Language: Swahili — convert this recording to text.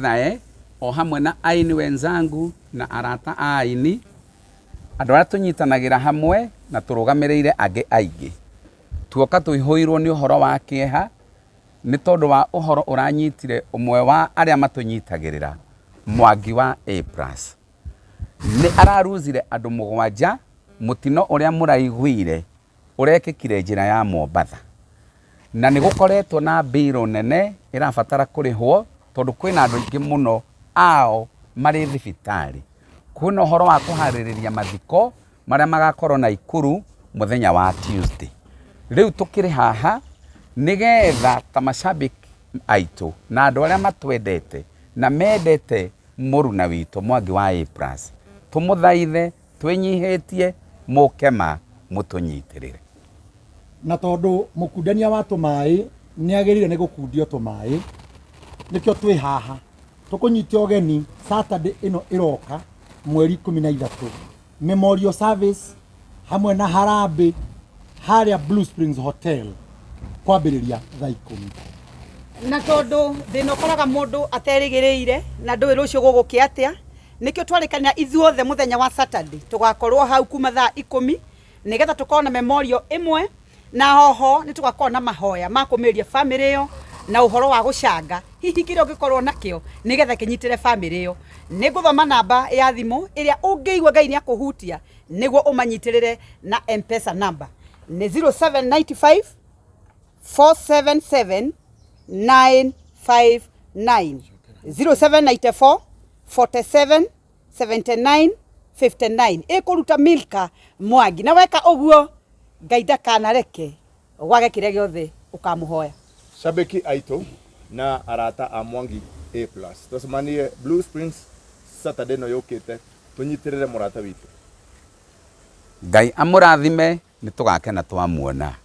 Thae o hamwe na Aini wenzangu na arata a Aini andu aria tunyitanagira hamwe na turugamirire angi aingi tuoka tuihuirwo ni uhoro wa kieha ni tondu wa uhoro uranyitire umwe wa aria matunyitagirira Mwangi wa A+ ni araruzire andu 7 mutino uria muraiguire urekikire njira ya Mombatha na ni gukoretwo na mbiro nene irabatara kurihwo tondu kwina andu ingi muno ao mari thibitari. Kuna uhoro wa kuhaririria mathiko maria magakorwo na ikuru muthenya wa Tuesday. Riu tukiri haha nigetha ta mashabiki aitu na andu aria matwendete na mendete muruna witu Mwangi wa A+, tumuthaithe twinyihitie mukema mutunyitirire na tondu mukundania wa tumai ni agirire ni gukundio tumai nikio twi haha tukunyitio geni Saturday ino iroka mweri 13 memorial service hamwe na harambe haria Blue Springs Hotel kwambiriria thaa 10 na tondu thina ukoraga mundu aterigiriire na ndui rucio gugukia atia nikio twarikania ithuothe muthenya wa Saturday tugakorwo hau kuma thaa 10 nigetha tukorwo na memorial imwe na hoho ni tugakorwo na mahoya makumiria family yo na uhoro wa gucanga hihi kire ungikorwo nakio nigetha kinyitire family yo niguthoma namba ya thimu iria ungiigwa Ngai ni akuhutia niguo umanyitirire na M-Pesa number ni 0795 477 959 0794 47 79 59 ikuruta Milka Mwangi na weka uguo Ngai ndakanareke gwage kire giothe ukamuhoya. Shabiki aitu na arata a Mwangi A+. Tucemanie Blue Springs Saturday no yukite tunyitirire murata witu. Ngai amurathime ni tugakena twamuona.